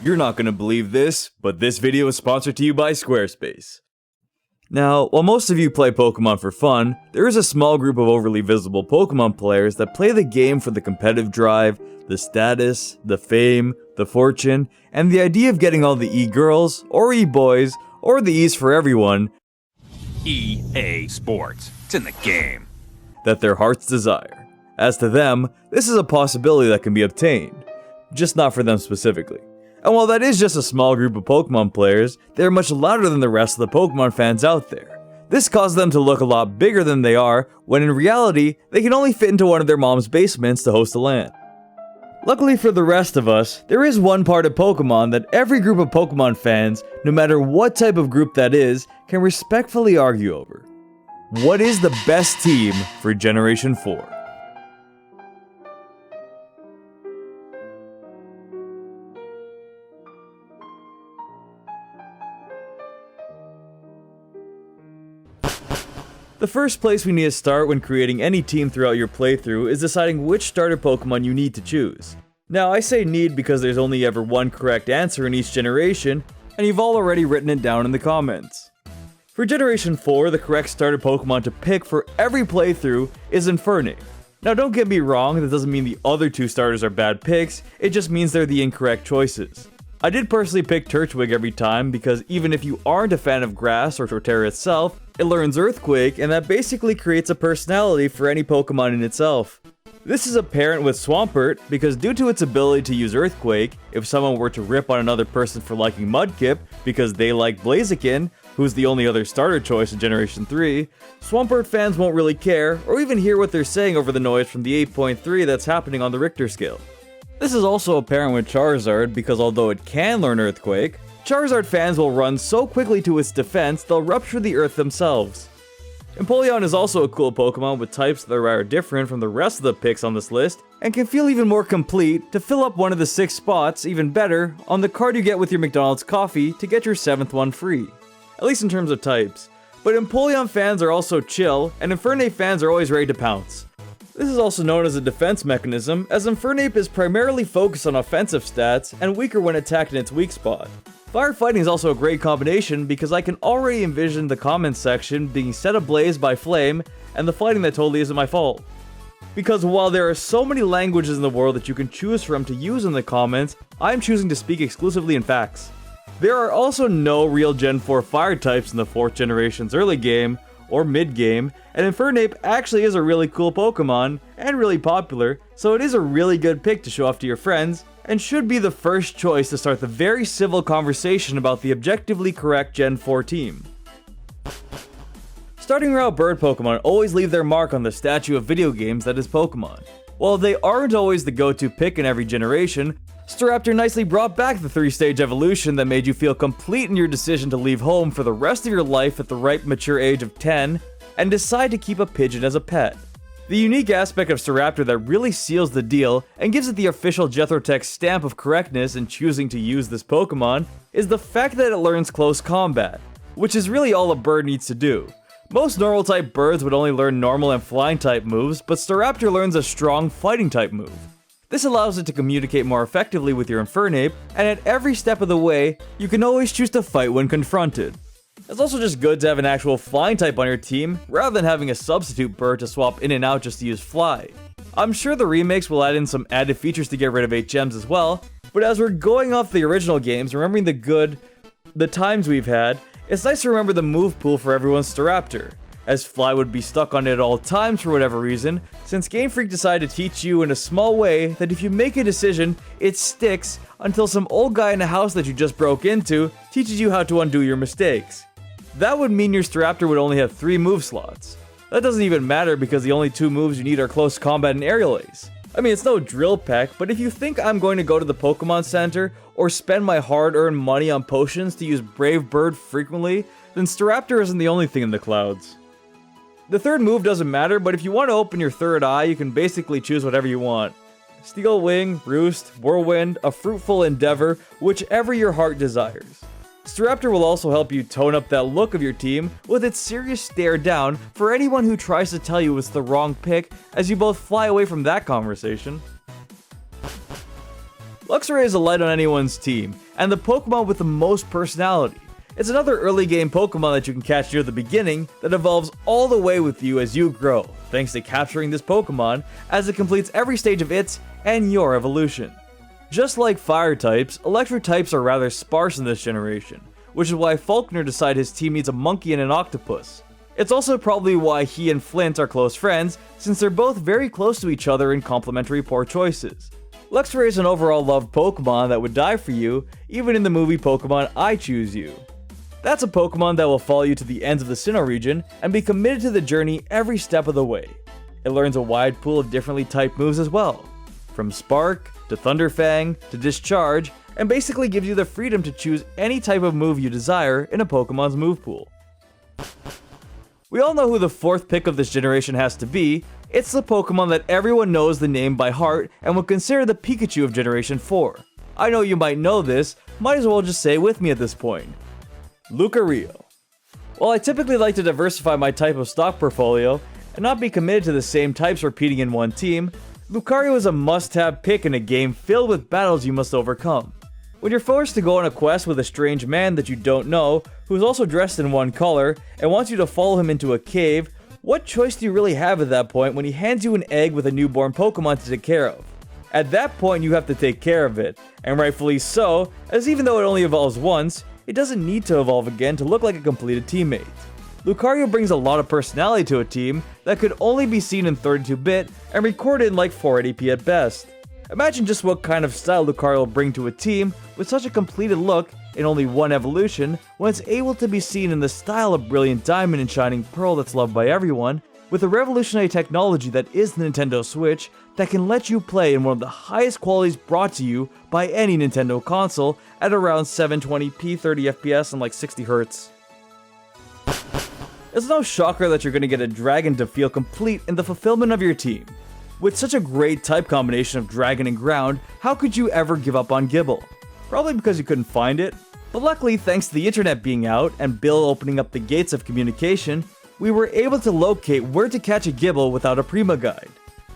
You're not gonna believe this, but this video is sponsored to you by Squarespace. Now, while most of you play Pokemon for fun, there is a small group of overly visible Pokemon players that play the game for the competitive drive, the status, the fame, the fortune, and the idea of getting all the e-girls, or e-boys, or the E's for everyone, EA Sports. It's in the game. that their hearts desire. As to them, this is a possibility that can be obtained, just not for them specifically. And while that is just a small group of Pokemon players, they are much louder than the rest of the Pokemon fans out there. This causes them to look a lot bigger than they are, when in reality, they can only fit into one of their mom's basements to host a LAN. Luckily for the rest of us, there is one part of Pokemon that every group of Pokemon fans, no matter what type of group that is, can respectfully argue over. What is the best team for Generation 4? The first place we need to start when creating any team throughout your playthrough is deciding which starter Pokemon you need to choose. Now, I say need because there's only ever one correct answer in each generation, and you've all already written it down in the comments. For Generation 4, the correct starter Pokemon to pick for every playthrough is Infernape. Now, don't get me wrong, that doesn't mean the other two starters are bad picks, it just means they're the incorrect choices. I did personally pick Turtwig every time because even if you aren't a fan of grass or Torterra itself, it learns Earthquake, and that basically creates a personality for any Pokemon in itself. This is apparent with Swampert because due to its ability to use Earthquake, if someone were to rip on another person for liking Mudkip because they like Blaziken, who's the only other starter choice in Generation 3, Swampert fans won't really care or even hear what they're saying over the noise from the 8.3 that's happening on the Richter scale. This is also apparent with Charizard because although it can learn Earthquake, Charizard fans will run so quickly to its defense they'll rupture the earth themselves. Empoleon is also a cool Pokemon with types that are different from the rest of the picks on this list, and can feel even more complete to fill up one of the 6 spots, even better, on the card you get with your McDonald's coffee to get your 7th one free. At least in terms of types. But Empoleon fans are also chill, and Infernape fans are always ready to pounce. This is also known as a defense mechanism, as Infernape is primarily focused on offensive stats and weaker when attacked in its weak spot. Firefighting is also a great combination because I can already envision the comments section being set ablaze by flame and the fighting that totally isn't my fault. Because while there are so many languages in the world that you can choose from to use in the comments, I'm choosing to speak exclusively in facts. There are also no real Gen 4 fire types in the 4th generation's early game or mid game, and Infernape actually is a really cool Pokemon and really popular, so it is a really good pick to show off to your friends, and should be the first choice to start the very civil conversation about the objectively correct Gen 4 team. Starting route bird Pokemon always leave their mark on the statue of video games that is Pokemon. While they aren't always the go-to pick in every generation, Staraptor nicely brought back the 3-stage evolution that made you feel complete in your decision to leave home for the rest of your life at the ripe mature age of 10, and decide to keep a pigeon as a pet. The unique aspect of Staraptor that really seals the deal and gives it the official Jethrotech stamp of correctness in choosing to use this Pokemon is the fact that it learns close combat, which is really all a bird needs to do. Most normal type birds would only learn normal and flying type moves, but Staraptor learns a strong fighting type move. This allows it to communicate more effectively with your Infernape, and at every step of the way, you can always choose to fight when confronted. It's also just good to have an actual flying type on your team, rather than having a substitute bird to swap in and out just to use fly. I'm sure the remakes will add in some added features to get rid of HMs as well, but as we're going off the original games, remembering the times we've had, it's nice to remember the move pool for everyone's Staraptor, as Fly would be stuck on it at all times for whatever reason, since Game Freak decided to teach you in a small way that if you make a decision, it sticks until some old guy in a house that you just broke into teaches you how to undo your mistakes. That would mean your Staraptor would only have 3 move slots. That doesn't even matter because the only 2 moves you need are Close Combat and Aerial Ace. I mean, it's no drill peck, but if you think I'm going to go to the Pokemon Center or spend my hard-earned money on potions to use Brave Bird frequently, then Staraptor isn't the only thing in the clouds. The 3rd move doesn't matter, but if you want to open your 3rd eye, you can basically choose whatever you want. Steel Wing, Roost, Whirlwind, a Fruitful Endeavor, whichever your heart desires. Staraptor will also help you tone up that look of your team with its serious stare down for anyone who tries to tell you it's the wrong pick, as you both fly away from that conversation. Luxray is a light on anyone's team, and the Pokemon with the most personality. It's another early game Pokemon that you can catch near the beginning that evolves all the way with you as you grow, thanks to capturing this Pokemon as it completes every stage of its and your evolution. Just like fire types, electric types are rather sparse in this generation, which is why Faulkner decided his team needs a monkey and an octopus. It's also probably why he and Flint are close friends, since they're both very close to each other in complementary poor choices. Luxray is an overall loved Pokemon that would die for you, even in the movie Pokemon I Choose You. That's a Pokemon that will follow you to the ends of the Sinnoh region and be committed to the journey every step of the way. It learns a wide pool of differently typed moves as well, from Spark, to Thunderfang, to Discharge, and basically gives you the freedom to choose any type of move you desire in a Pokemon's move pool. We all know who the fourth pick of this generation has to be. It's the Pokemon that everyone knows the name by heart and would consider the Pikachu of Generation 4. I know you might know this, might as well just say it with me at this point. Lucario. While I typically like to diversify my type of stock portfolio and not be committed to the same types repeating in one team, Lucario is a must-have pick in a game filled with battles you must overcome. When you're forced to go on a quest with a strange man that you don't know, who's also dressed in one color, and wants you to follow him into a cave, what choice do you really have at that point when he hands you an egg with a newborn Pokemon to take care of? At that point you have to take care of it, and rightfully so, as even though it only evolves once, it doesn't need to evolve again to look like a completed teammate. Lucario brings a lot of personality to a team that could only be seen in 32-bit and recorded in like 480p at best. Imagine just what kind of style Lucario will bring to a team with such a completed look in only one evolution when it's able to be seen in the style of Brilliant Diamond and Shining Pearl that's loved by everyone, with a revolutionary technology that is the Nintendo Switch that can let you play in one of the highest qualities brought to you by any Nintendo console at around 720p 30fps and like 60Hz. It's no shocker that you're going to get a dragon to feel complete in the fulfillment of your team. With such a great type combination of dragon and ground, how could you ever give up on Gible? Probably because you couldn't find it, but luckily thanks to the internet being out and Bill opening up the gates of communication, we were able to locate where to catch a Gible without a Prima guide.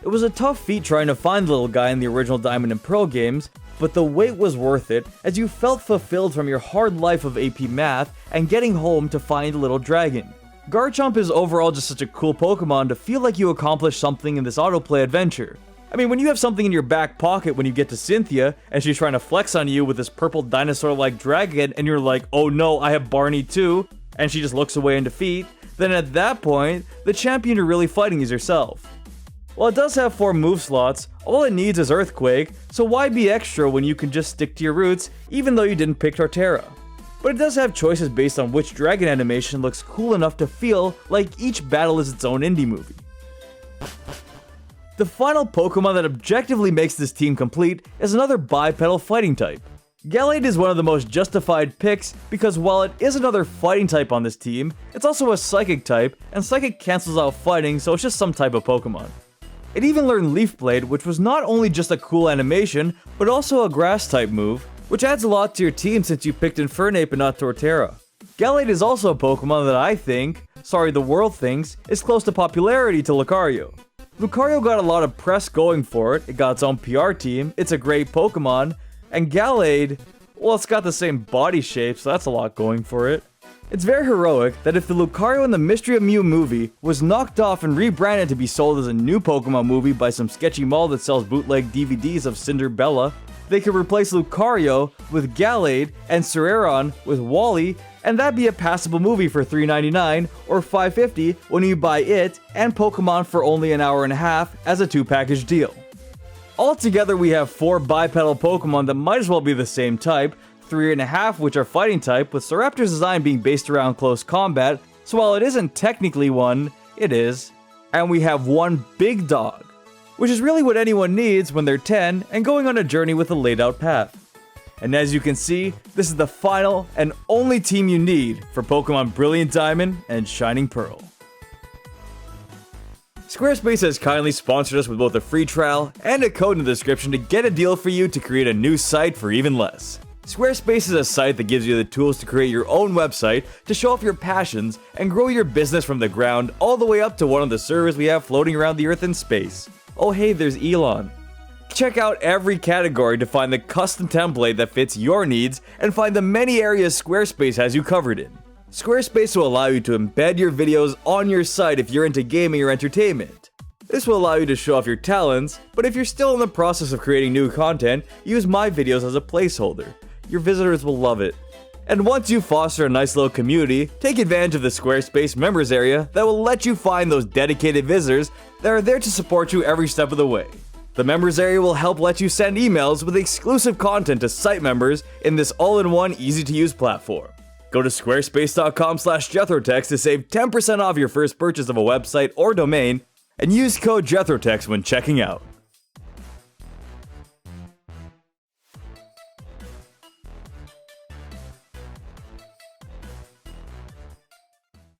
It was a tough feat trying to find the little guy in the original Diamond and Pearl games, but the wait was worth it as you felt fulfilled from your hard life of AP Math and getting home to find the little dragon. Garchomp is overall just such a cool Pokemon to feel like you accomplished something in this autoplay adventure. I mean, when you have something in your back pocket when you get to Cynthia, and she's trying to flex on you with this purple dinosaur-like dragon, and you're like, oh no, I have Barney too, and she just looks away in defeat, then at that point, the champion you're really fighting is yourself. While it does have 4 move slots, all it needs is Earthquake, so why be extra when you can just stick to your roots, even though you didn't pick Torterra? But it does have choices based on which dragon animation looks cool enough to feel like each battle is its own indie movie. The final Pokemon that objectively makes this team complete is another bipedal fighting type. Gallade is one of the most justified picks because while it is another fighting type on this team, it's also a psychic type, and psychic cancels out fighting, so it's just some type of Pokemon. It even learned Leaf Blade, which was not only just a cool animation, but also a grass type move, which adds a lot to your team since you picked Infernape and not Torterra. Gallade is also a Pokemon that I think, the world thinks, is close to popularity to Lucario. Lucario got a lot of press going for it, it got its own PR team, it's a great Pokemon, and Gallade, well, it's got the same body shape, so that's a lot going for it. It's very heroic that if the Lucario in the Mystery of Mew movie was knocked off and rebranded to be sold as a new Pokemon movie by some sketchy mall that sells bootleg DVDs of Cinderbella, they could replace Lucario with Gallade and Cereron with Wally, and that'd be a passable movie for $3.99 or $5.50 when you buy it and Pokemon for only an hour and a half as a 2-package deal. Altogether, we have 4 bipedal Pokemon that might as well be the same type, 3.5 which are fighting type, with Staraptor's design being based around close combat, so while it isn't technically one, it is. And we have 1 big dog, which is really what anyone needs when they're 10 and going on a journey with a laid out path. And as you can see, this is the final and only team you need for Pokemon Brilliant Diamond and Shining Pearl. Squarespace has kindly sponsored us with both a free trial and a code in the description to get a deal for you to create a new site for even less. Squarespace is a site that gives you the tools to create your own website to show off your passions and grow your business from the ground all the way up to one of the servers we have floating around the Earth in space. Oh hey, there's Elon. Check out every category to find the custom template that fits your needs and find the many areas Squarespace has you covered in. Squarespace will allow you to embed your videos on your site if you're into gaming or entertainment. This will allow you to show off your talents, but if you're still in the process of creating new content, use my videos as a placeholder. Your visitors will love it. And once you foster a nice little community, take advantage of the Squarespace members area that will let you find those dedicated visitors that are there to support you every step of the way. The members area will help let you send emails with exclusive content to site members in this all-in-one, easy-to-use platform. Go to squarespace.com/JethroTex to save 10% off your first purchase of a website or domain, and use code JethroTex when checking out.